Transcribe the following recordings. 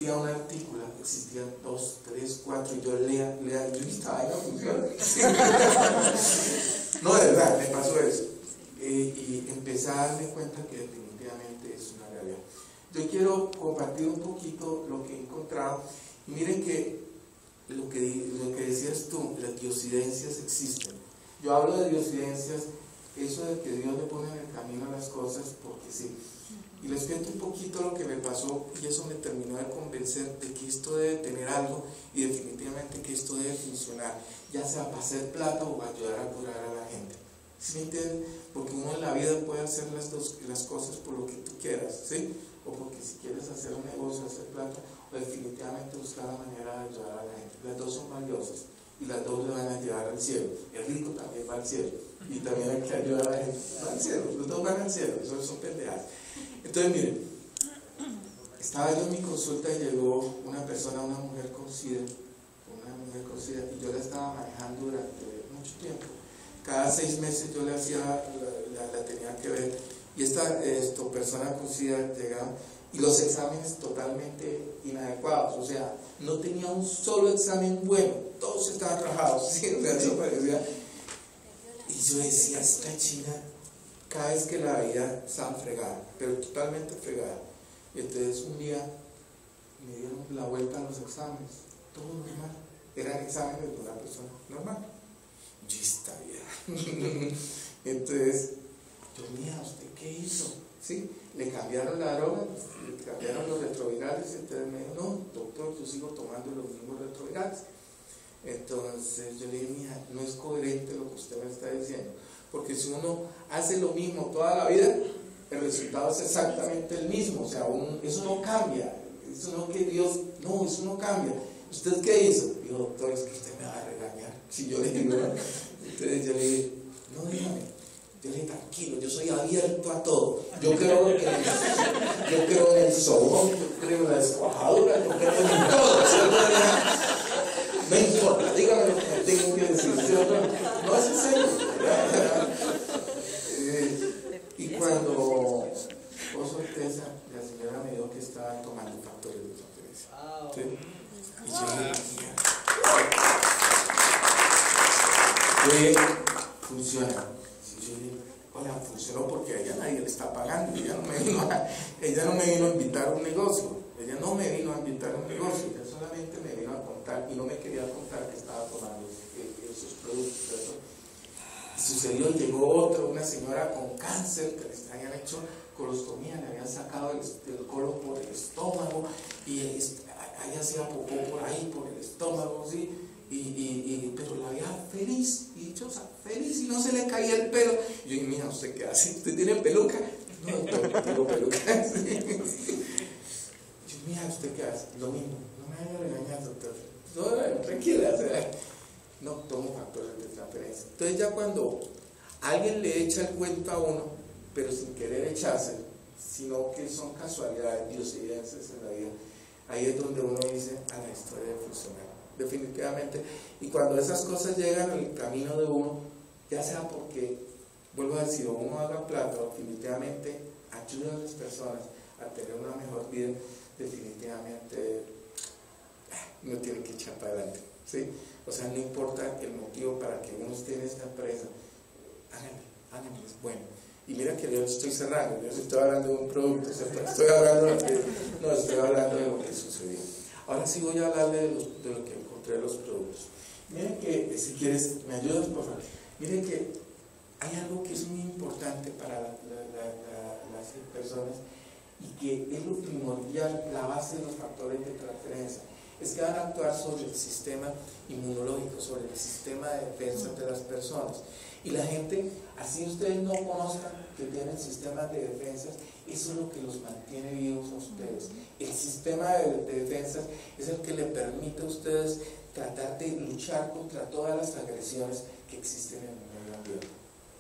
fui a un artículo, existían 2, 3, 4, y yo lea, yo estaba ahí, no funciona. No, de verdad, me pasó eso. Y empecé a darme cuenta que definitivamente es una realidad. Yo quiero compartir un poquito lo que he encontrado. Y miren que lo que decías tú, las diosidencias existen. Yo hablo de diosidencias, eso de que Dios le pone en el camino las cosas porque sí. Y les cuento un poquito lo que me pasó y eso me terminó de convencer de que esto debe tener algo y definitivamente que esto debe funcionar, ya sea para hacer plata o para ayudar a curar a la gente. ¿Sí me entienden? Porque uno en la vida puede hacer las cosas por lo que tú quieras, ¿sí? O porque si quieres hacer un negocio, hacer plata, o definitivamente buscar la manera de ayudar a la gente. Las dos son valiosas y las dos le van a llevar al cielo. El rico también va al cielo y también hay que ayudar a la gente, va al cielo, los dos van al cielo, eso son pendejadas. Entonces miren, estaba yo en mi consulta y llegó una persona, una mujer con SIDA, y yo la estaba manejando durante mucho tiempo. Cada 6 meses yo le hacía, la tenía que ver, y esta persona con SIDA llegaba, y los exámenes totalmente inadecuados, o sea, no tenía un solo examen bueno, todos estaban rajados, ¿sí? O sea, eso parecía. Y yo decía, esta china, cada vez que la veía estaba fregada, pero totalmente fregada. Y entonces un día me dieron la vuelta a los exámenes, todo normal, eran exámenes de una persona normal. Yo estaba bien. Entonces, yo, mira, ¿usted qué hizo? ¿Sí? Le cambiaron la droga, le cambiaron los retrovirales, entonces me dijo, no, doctor, yo sigo tomando los mismos retrovirales. Entonces yo le dije, mija, no es coherente lo que usted me está diciendo, porque si uno hace lo mismo toda la vida, el resultado es exactamente el mismo, o sea, eso no cambia, eso no que Dios, no, eso no cambia. ¿Usted qué hizo? Dijo, doctor, es que usted me va a regañar. Si yo le digo, ¿no? Entonces yo le dije, no, dígame. Yo le dije, tranquilo, yo soy abierto a todo. Yo creo en el sobón, yo creo en la descuajadura, yo creo en todo. No importa, dígame lo que me tengo que decir. No es en serio. Y cuando, por sorpresa, la señora me dijo que estaba tomando factores de transferencia. ¿Sí? Y yo le dije, funciona. Hola, funcionó porque a ella nadie le está pagando. Ella no me vino a invitar a un negocio. Ella solamente me vino a contar y no me quería contar que estaba tomando esos productos. Y sucedió, llegó una señora con cáncer que les habían hecho colostomía, le habían sacado el colon por el estómago y ella hacía popó por ahí, por el estómago, ¿sí? Pero la veía feliz y dichosa, feliz, y no se le caía el pelo. Y yo dije, mira, ¿usted qué hace? ¿Usted tiene peluca? No, no tengo peluca. Yo, mira, ¿usted qué hace? Lo mismo, no me vaya a regañar, doctor. No, tranquila, o sea, no tomo factores de transferencia. Entonces ya cuando alguien le echa el cuento a uno, pero sin querer echarse, sino que son casualidades, diosidencias en la vida, ahí es donde uno dice, esto debe funcionar. Definitivamente, y cuando esas cosas llegan al camino de uno, ya sea porque, vuelvo a decir, o uno haga plata, o definitivamente ayuda a las personas a tener una mejor vida, definitivamente no tiene que echar para adelante, ¿sí? O sea, no importa el motivo para que uno esté en esta empresa, háganme, es bueno. Y mira que yo estoy cerrando, yo estoy hablando de un producto, estoy hablando de lo que sucedió. Ahora sí voy a hablarle de lo que encontré en los productos. Miren que, si quieres, ¿me ayudas, por favor? Miren que hay algo que es muy importante para las personas y que es lo primordial, la base de los factores de transferencia. Es que van a actuar sobre el sistema inmunológico, sobre el sistema de defensa de las personas. Y la gente, así ustedes no conozcan que tienen sistemas de defensas, eso es lo que los mantiene vivos a ustedes. El sistema de defensas es el que le permite a ustedes tratar de luchar contra todas las agresiones que existen en el medio ambiente.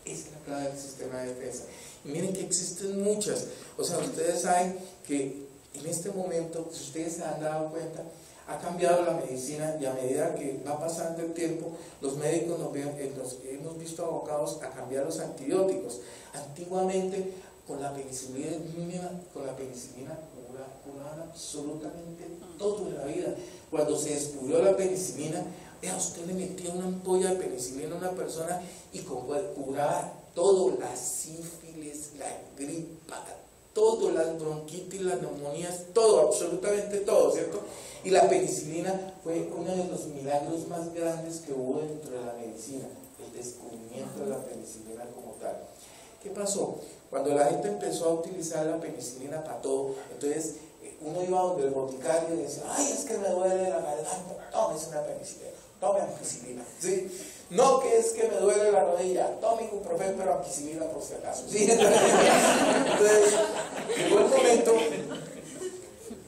Esa es la clave del sistema de defensa. Y miren que existen muchas. O sea, ustedes saben que en este momento, si ustedes se han dado cuenta, ha cambiado la medicina y a medida que va pasando el tiempo, los médicos nos hemos visto abocados a cambiar los antibióticos. Antiguamente, con la penicilina como curaban absolutamente todo en la vida. Cuando se descubrió la penicilina, vea, usted le metía una ampolla de penicilina a una persona y curaba todo, la sífilis, la gripa, todo, las bronquitis, las neumonías, todo, absolutamente todo, ¿cierto? Y la penicilina fue uno de los milagros más grandes que hubo dentro de la medicina, el descubrimiento de la penicilina como tal. ¿Qué pasó? Cuando la gente empezó a utilizar la penicilina para todo, entonces uno iba donde el boticario y decía, ay, es que me duele la garganta, tómese una penicilina, tome ampicilina, ¿sí? No, que es que me duele la rodilla, tome ibuprofeno, pero ampicilina por si acaso, ¿sí? Entonces, llegó el momento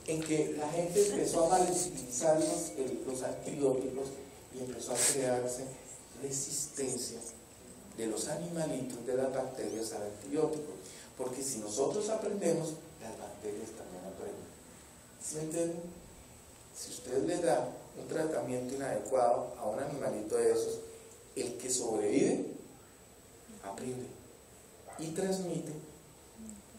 en que la gente empezó a mal utilizar los antibióticos y empezó a crearse resistencia de los animalitos, de las bacterias al antibiótico, porque si nosotros aprendemos, las bacterias también aprenden. ¿Sí me entienden? Si usted le da un tratamiento inadecuado a un animalito de esos, el que sobrevive aprende y transmite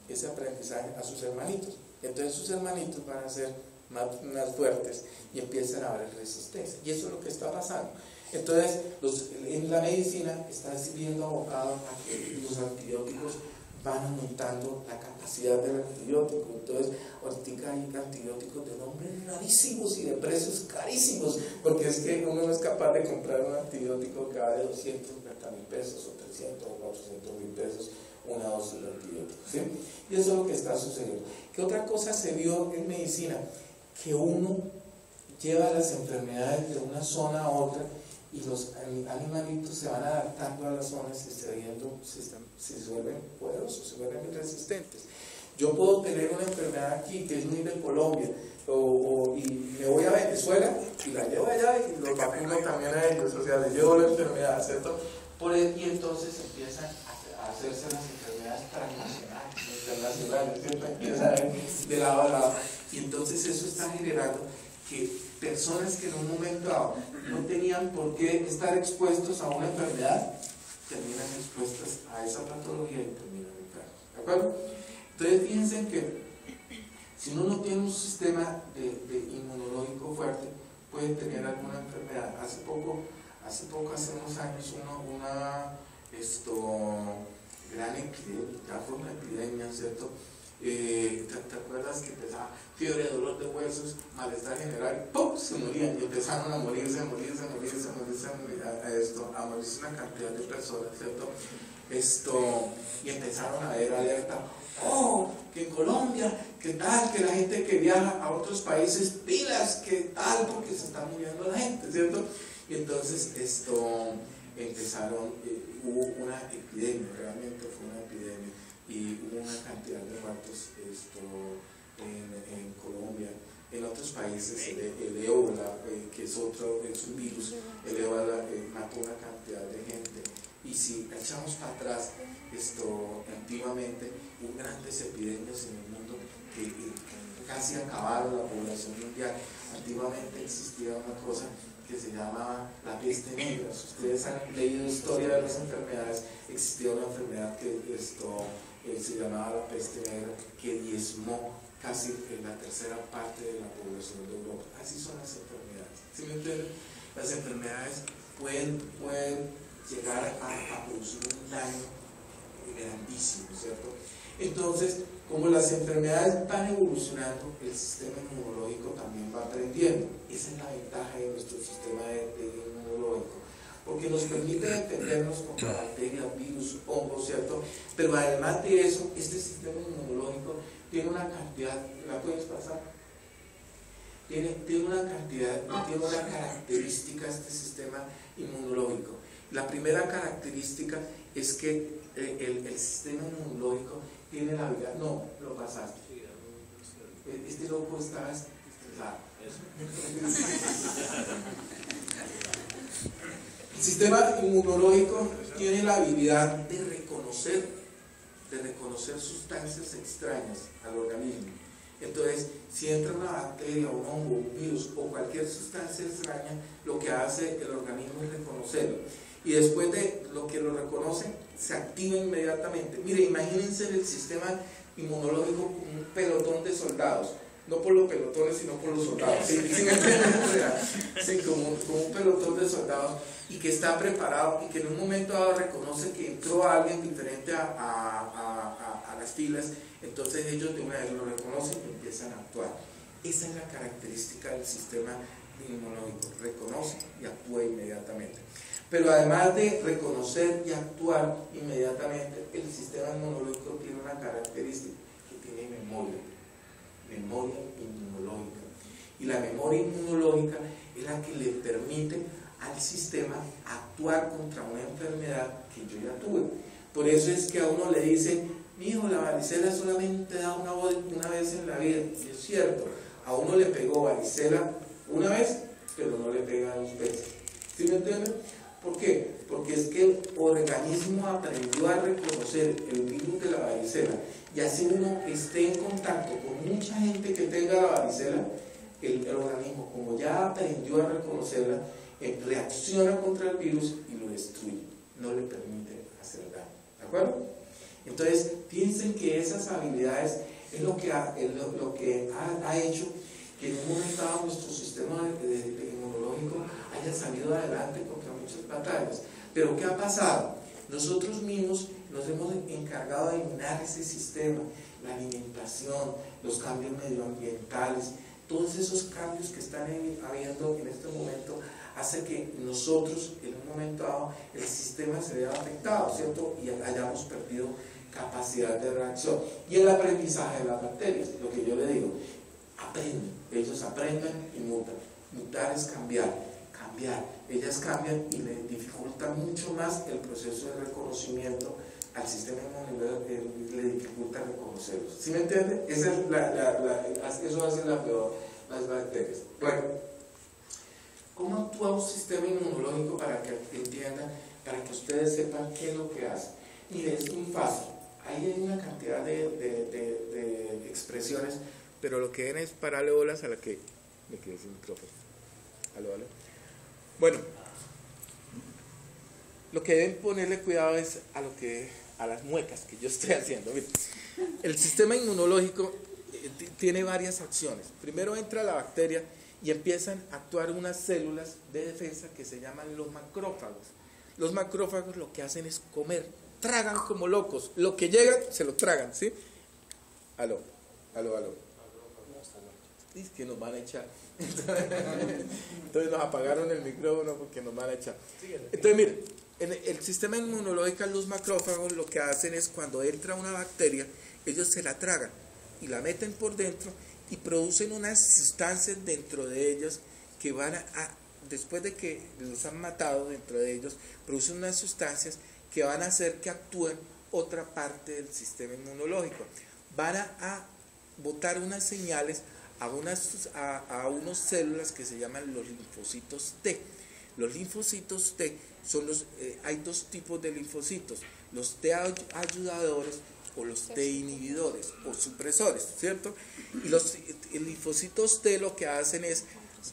ese aprendizaje a sus hermanitos. Entonces sus hermanitos van a ser más fuertes y empiezan a haber resistencia, y eso es lo que está pasando. Entonces en la medicina está viendo abocado a que los antibióticos van aumentando la capacidad del antibiótico. Entonces ahorita hay antibióticos de nombres rarísimos y de precios carísimos, porque es que uno no es capaz de comprar un antibiótico que vale 250.000 pesos o 300 o 400.000 pesos una dosis de antibiótico, ¿sí? Y eso es lo que está sucediendo. ¿Qué otra cosa se vio en medicina? Que uno lleva las enfermedades de una zona a otra y los animalitos se van adaptando a las zonas y se vuelven poderosos, se vuelven resistentes. Yo puedo tener una enfermedad aquí que es muy de Colombia, y me voy a Venezuela y la llevo allá y los vacuno también a ellos, o sea, les llevo la enfermedad, ¿cierto? Y entonces empiezan a hacerse las enfermedades transnacionales, internacionales, ¿cierto? Empiezan a ir de lado a lado, y entonces eso está generando que personas que en un momento dado no tenían por qué estar expuestos a una enfermedad, terminan expuestas a esa patología y terminan enfermos, ¿de acuerdo? Entonces fíjense que si uno no tiene un sistema de inmunológico fuerte, puede tener alguna enfermedad. Hace unos años, una gran epidemia, ya fue una epidemia, ¿cierto? ¿Te acuerdas que empezaba fiebre, dolor de huesos, malestar general, ¡pum!, se morían y empezaron a morirse una cantidad de personas, ¿cierto? Y empezaron a ver alerta, que en Colombia, que tal, que la gente que viaja a otros países, pilas, que tal, porque se está muriendo la gente, ¿cierto? Y entonces empezaron, hubo una epidemia, realmente fue una epidemia, y hubo una cantidad de muertos en Colombia. En otros países el ébola, que es un virus, el ébola mató una cantidad de gente. Y si echamos para atrás, antiguamente hubo grandes epidemias en el mundo que casi acabaron la población mundial. Antiguamente existía una cosa que se llamaba la peste negra. Si ustedes han leído historia de las enfermedades, existía una enfermedad que se llamaba la peste negra, que diezmó casi la tercera parte de la población de Europa. Así son las enfermedades, ¿sí me entienden? Las enfermedades pueden llegar a producir un daño grandísimo, ¿cierto? Entonces, como las enfermedades van evolucionando, el sistema inmunológico también va aprendiendo. Esa es la ventaja de nuestro sistema inmunológico, porque nos permite defendernos contra bacterias, virus, hongos, ¿cierto? Pero además de eso, este sistema inmunológico tiene una cantidad, ¿la puedes pasar? Tiene una característica este sistema inmunológico. La primera característica es que el sistema inmunológico tiene la habilidad, no, lo pasaste. Este loco está estresado. El sistema inmunológico tiene la habilidad de reconocer sustancias extrañas al organismo. Entonces, si entra una bacteria, un hongo, un virus o cualquier sustancia extraña, lo que hace el organismo es reconocerlo. Y después de lo que lo reconoce, se activa inmediatamente. Mire, imagínense el sistema inmunológico como un pelotón de soldados, no por los pelotones sino por los soldados, ¿sí? ¿Sí me entienden? O sea, sí, como un pelotón de soldados, y que está preparado y que en un momento dado reconoce que entró alguien diferente a las filas, entonces ellos de una vez lo reconocen y empiezan a actuar. Esa es la característica del sistema inmunológico, reconoce y actúa inmediatamente. Pero además de reconocer y actuar inmediatamente, el sistema inmunológico tiene una característica, que tiene memoria inmunológica. Y la memoria inmunológica es la que le permite al sistema actuar contra una enfermedad que yo ya tuve. Por eso es que a uno le dice, mijo, la varicela solamente da una vez en la vida, y es cierto, a uno le pegó varicela una vez, pero no le pega 2 veces. ¿Sí me entienden? ¿Por qué? Porque es que el organismo aprendió a reconocer el virus de la varicela, y así uno esté en contacto con mucha gente que tenga la varicela, el organismo, como ya aprendió a reconocerla, reacciona contra el virus y lo destruye, no le permite hacer daño. ¿De acuerdo? Entonces, piensen que esas habilidades es lo que ha hecho que en un momento dado nuestro sistema inmunológico haya salido adelante contra muchas batallas. Pero ¿qué ha pasado? Nosotros mismos nos hemos encargado de minar ese sistema, la alimentación, los cambios medioambientales, todos esos cambios que están habiendo en este momento hace que nosotros en un momento dado el sistema se vea afectado, ¿cierto? Y hayamos perdido capacidad de reacción. Y el aprendizaje de las bacterias, lo que yo le digo, aprenden, ellos aprenden y mutan. Mutar es cambiar, ellas cambian y le dificultan mucho más el proceso de reconocimiento al sistema inmunológico, le dificulta reconocerlos. ¿Sí me entiende? Esa es eso hace las bacterias. Bueno, ¿cómo actúa un sistema inmunológico para que entiendan, para que ustedes sepan qué es lo que hace? Mire, es muy fácil. Ahí hay una cantidad de expresiones, pero lo que ven es pararle bolas a la que me quedé sin micrófono. ¿Aló? Bueno, lo que deben ponerle cuidado es a las muecas que yo estoy haciendo. Mire, el sistema inmunológico tiene varias acciones. Primero entra la bacteria y empiezan a actuar unas células de defensa que se llaman los macrófagos. Los macrófagos lo que hacen es comer, tragan como locos. Lo que llega se lo tragan, ¿sí? Aló. Es que nos van a echar. Entonces nos apagaron el micrófono porque nos van a echar. Entonces mire, en el sistema inmunológico, los macrófagos lo que hacen es cuando entra una bacteria, ellos se la tragan y la meten por dentro y producen unas sustancias dentro de ellos que van después de que los han matado dentro de ellos, producen unas sustancias que van a hacer que actúen otra parte del sistema inmunológico. Van a botar unas señales a unas células que se llaman los linfocitos T. Los linfocitos T hay 2 tipos de linfocitos, los T ayudadores o los T inhibidores o supresores, ¿cierto? Y los linfocitos T lo que hacen es,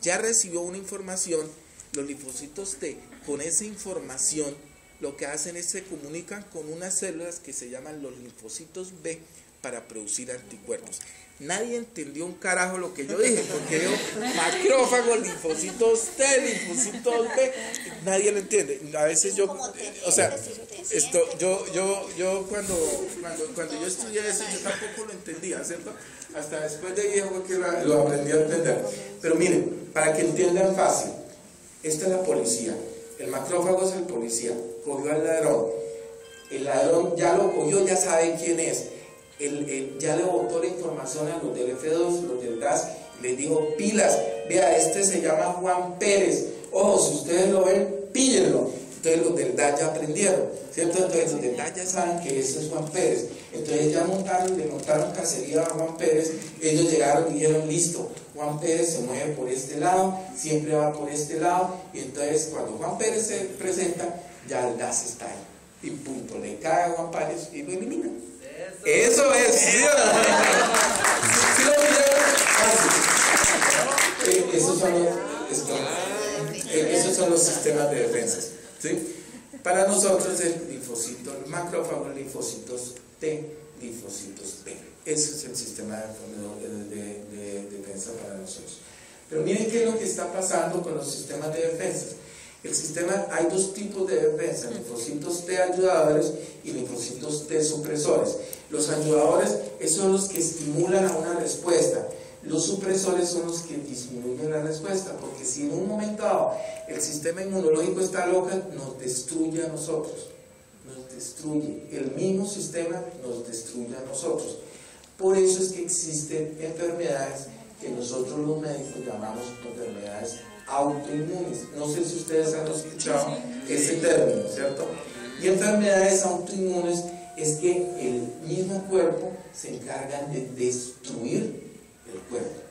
ya recibió una información, los linfocitos T con esa información lo que hacen es se comunican con unas células que se llaman los linfocitos B para producir anticuerpos. Nadie entendió un carajo lo que yo dije, porque yo, macrófagos, linfocitos T, linfocitos B, nadie lo entiende. A veces yo, o sea, yo cuando yo estudié eso, yo tampoco lo entendía, ¿cierto? Hasta después de viejo que lo aprendí a entender. Pero miren, para que entiendan fácil, esta es la policía, el macrófago es el policía, cogió al ladrón, el ladrón ya lo cogió, ya sabe quién es. Ya le botó la información a los del F2, los del DAS, les dijo pilas, vea, este se llama Juan Pérez, ojo, si ustedes lo ven, píllenlo. Entonces los del DAS ya aprendieron, ¿cierto? Entonces los del DAS ya saben que ese es Juan Pérez. Entonces ya le montaron cacería a Juan Pérez, ellos llegaron y dijeron, listo, Juan Pérez se mueve por este lado, siempre va por este lado, y entonces cuando Juan Pérez se presenta, ya el DAS está ahí, y punto, le cae a Juan Pérez y lo elimina. Eso es, ¿sí? Esos son los sistemas de defensa, ¿sí? Para nosotros el linfocito, el macrófago, linfocitos T, linfocitos B. Ese es el sistema de defensa para nosotros. Pero miren qué es lo que está pasando con los sistemas de defensa. El sistema, hay dos tipos de defensa, linfocitos T ayudadores y linfocitos T supresores. Los ayudadores son los que estimulan a una respuesta. Los supresores son los que disminuyen la respuesta, porque si en un momento dado el sistema inmunológico está loca, nos destruye a nosotros. Nos destruye. El mismo sistema nos destruye a nosotros. Por eso es que existen enfermedades que nosotros los médicos llamamos enfermedades autoinmunes. No sé si ustedes han escuchado ese término, ¿cierto? Y enfermedades autoinmunes es que el mismo cuerpo se encarga de destruir el cuerpo.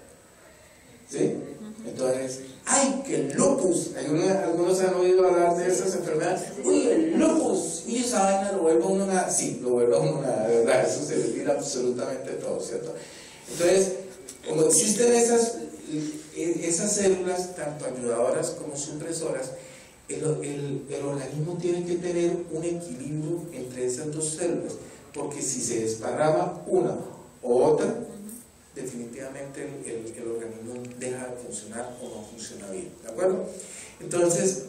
¿Sí? Entonces, ¡ay, que el lupus! Algunos han oído hablar de esas enfermedades. ¡Uy, el lupus! Y esa vaina lo vuelve a uno nada. Sí, lo vuelve a uno nada, de verdad. Eso se le tira absolutamente todo, ¿cierto? Entonces, como existen esas células, tanto ayudadoras como supresoras, el organismo tiene que tener un equilibrio entre esas dos células, porque si se desparrama una o otra, definitivamente el organismo deja de funcionar o no funciona bien, ¿de acuerdo? Entonces,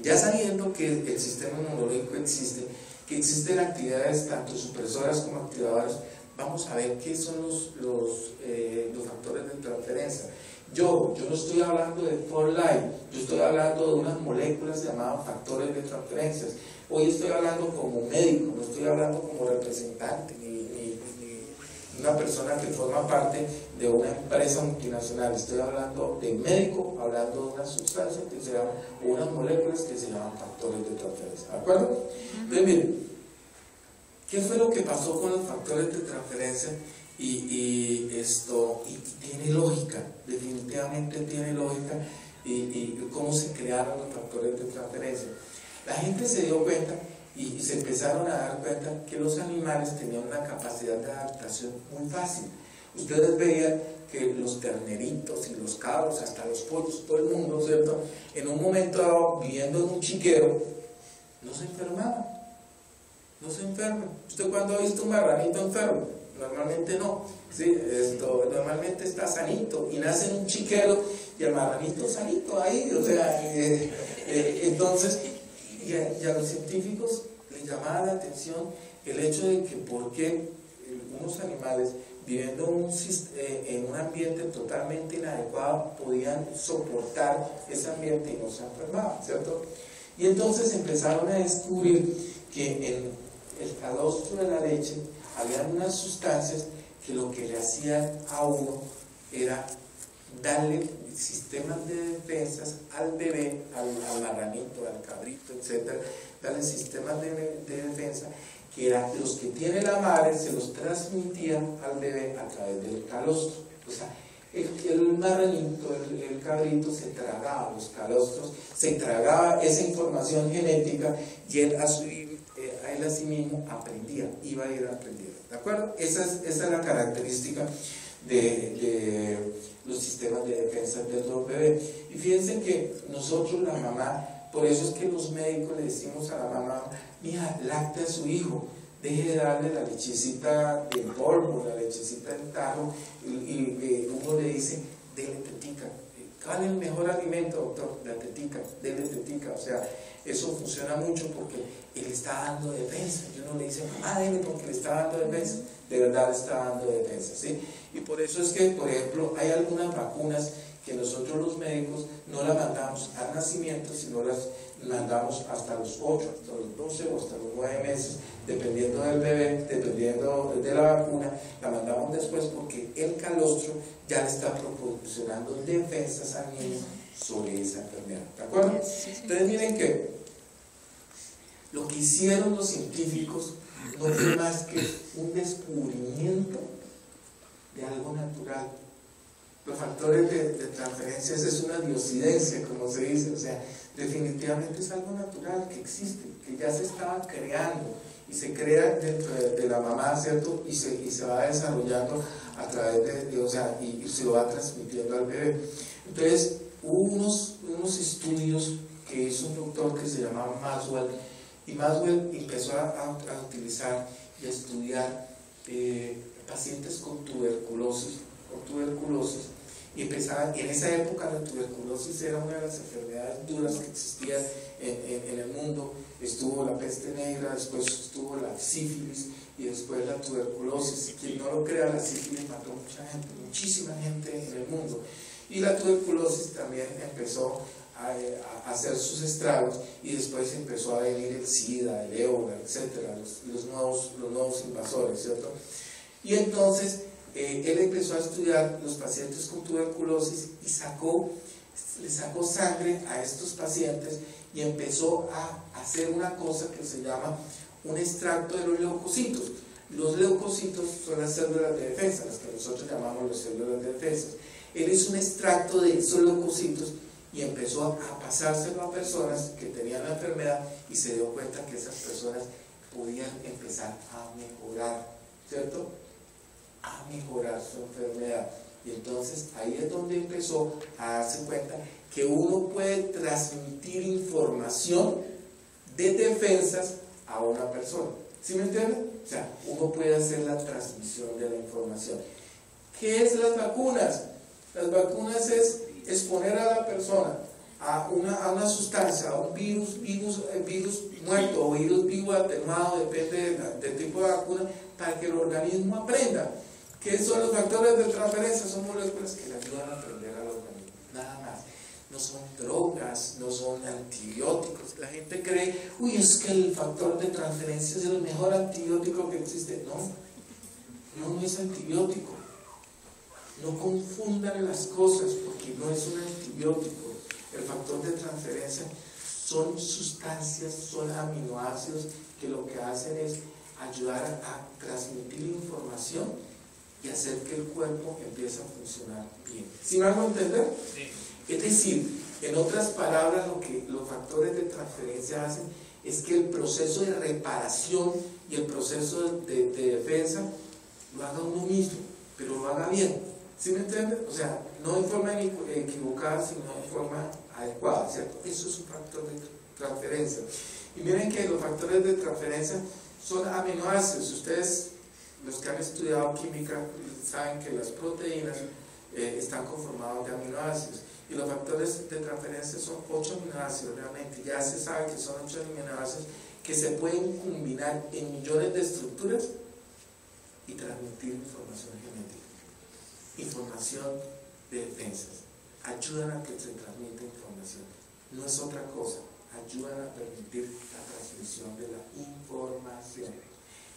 ya sabiendo que el sistema inmunológico existe, que existen actividades tanto supresoras como activadoras, vamos a ver qué son los factores de transferencia. Yo no estoy hablando de for life, yo estoy hablando de unas moléculas llamadas factores de transferencias. Hoy estoy hablando como médico, no estoy hablando como representante, ni una persona que forma parte de una empresa multinacional. Estoy hablando de médico, hablando de una sustancia que se llama, o unas moléculas que se llaman factores de transferencia. ¿De acuerdo? Entonces, miren, ¿qué fue lo que pasó con los factores de transferencia? Y tiene lógica, definitivamente tiene lógica, y cómo se crearon los factores de transferencia. La gente se dio cuenta y se empezaron a dar cuenta que los animales tenían una capacidad de adaptación muy fácil. Ustedes veían que los terneritos y los cabros, hasta los pollos, todo el mundo, ¿cierto? En un momento dado, viviendo en un chiquero, no se enfermaban. No se enferman. ¿Usted cuándo ha visto un marranito enfermo? Normalmente no. ¿Sí? Normalmente está sanito y nace en un chiquero y el marranito sanito ahí. O sea, entonces, y a los científicos les llamaba la atención el hecho de que por qué unos animales viviendo en un ambiente totalmente inadecuado podían soportar ese ambiente y no se enfermaban, ¿cierto? Y entonces empezaron a descubrir que en el calostro de la leche había unas sustancias que lo que le hacían a uno era darle sistemas de defensas al bebé, al marranito, al cabrito, etc. Darle sistemas de defensa que eran los que tiene la madre, se los transmitía al bebé a través del calostro. O sea, el marranito, el cabrito se tragaba los calostros, se tragaba esa información genética y él a él a sí mismo aprendía, iba a ir aprendiendo, ¿de acuerdo? Esa es la característica de los sistemas de defensa de los bebés. Y fíjense que nosotros, la mamá, por eso es que los médicos le decimos a la mamá: mija, lacte a su hijo, deje de darle la lechecita en polvo, la lechecita en tarro, y uno le dice: dele tetica. ¿Cuál es el mejor alimento, doctor? La tetica, dele tetica. O sea, eso funciona mucho porque él está dando defensa. Y uno le dice: mamá, dele porque le está dando defensa. De verdad le está dando defensa, ¿sí? Y por eso es que, por ejemplo, hay algunas vacunas que nosotros los médicos no las mandamos al nacimiento, sino las mandamos hasta los 8, hasta los 12 o hasta los 9 meses, dependiendo del bebé, dependiendo de la vacuna, la mandamos después porque el calostro ya le está proporcionando defensas al niño sobre esa enfermedad, ¿de acuerdo? Entonces miren que lo que hicieron los científicos no fue más que un descubrimiento de algo natural. Los factores de transferencia es una diosidencia, como se dice, o sea, definitivamente es algo natural que existe, que ya se estaba creando y se crea dentro de la mamá, ¿cierto? Y se va desarrollando a través o sea, y se lo va transmitiendo al bebé. Entonces, hubo unos estudios que hizo un doctor que se llamaba Maxwell, y Maxwell empezó a utilizar y a estudiar pacientes con tuberculosis, y empezaban, en esa época la tuberculosis era una de las enfermedades duras que existía en el mundo. Estuvo la peste negra, después estuvo la sífilis y después la tuberculosis. Quien no lo crea, la sífilis mató mucha gente, muchísima gente en el mundo. Y la tuberculosis también empezó a hacer sus estragos, y después empezó a venir el SIDA, el ébola, etcétera, los nuevos invasores, ¿cierto? Y entonces él empezó a estudiar los pacientes con tuberculosis y le sacó sangre a estos pacientes y empezó a hacer una cosa que se llama un extracto de los leucocitos. Los leucocitos son las células de defensa, las que nosotros llamamos las células de defensa. Él hizo un extracto de esos leucocitos y empezó a pasárselo a personas que tenían la enfermedad, y se dio cuenta que esas personas podían empezar a mejorar, ¿cierto? A mejorar su enfermedad. Y entonces ahí es donde empezó a darse cuenta que uno puede transmitir información de defensas a una persona. ¿Sí me entienden? O sea, uno puede hacer la transmisión de la información. ¿Qué es las vacunas? Las vacunas es exponer a la persona a una sustancia, a un virus muerto o virus vivo atenuado, depende del tipo de vacuna, para que el organismo aprenda. ¿Qué son los factores de transferencia? Son moléculas que le ayudan a aprender al organismo, nada más. No son drogas, no son antibióticos. La gente cree, uy, es que el factor de transferencia es el mejor antibiótico que existe. No es antibiótico. No confundan las cosas, porque no es un antibiótico. El factor de transferencia son sustancias, son aminoácidos que lo que hacen es ayudar a transmitir información y hacer que el cuerpo empiece a funcionar bien. ¿Sí me hago entender? Sí. Es decir, en otras palabras, lo que los factores de transferencia hacen es que el proceso de reparación y el proceso de defensa lo haga uno mismo, pero lo haga bien. ¿Sí me entienden? O sea, no en forma equivocada, sino en forma adecuada, ¿cierto? Eso es un factor de transferencia. Y miren que los factores de transferencia son aminoácidos. Ustedes, los que han estudiado química, saben que las proteínas están conformadas de aminoácidos. Y los factores de transferencia son 8 aminoácidos realmente. Ya se sabe que son 8 aminoácidos que se pueden combinar en millones de estructuras y transmitir información genética. Información de defensas, ayudan a que se transmita información, no es otra cosa, ayudan a permitir la transmisión de la información.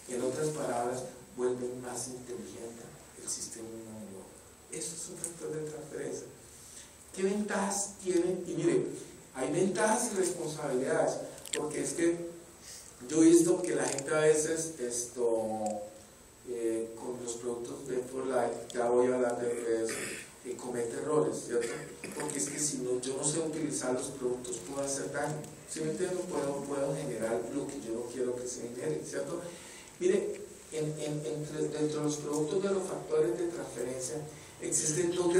En otras palabras, vuelven más inteligente el sistema inmunológico. Eso es un factor de transferencia. ¿Qué ventajas tienen? Y miren, hay ventajas y responsabilidades, porque es que yo he visto que la gente a veces con los productos de For-Life, ya voy a hablar de eso, comete errores, ¿cierto? Porque es que si no, yo no sé utilizar los productos, puedo hacer daño. Si me entiendo, puedo generar lo que yo no quiero que se genere, ¿cierto? Mire, dentro de los productos de los factores de transferencia existen dos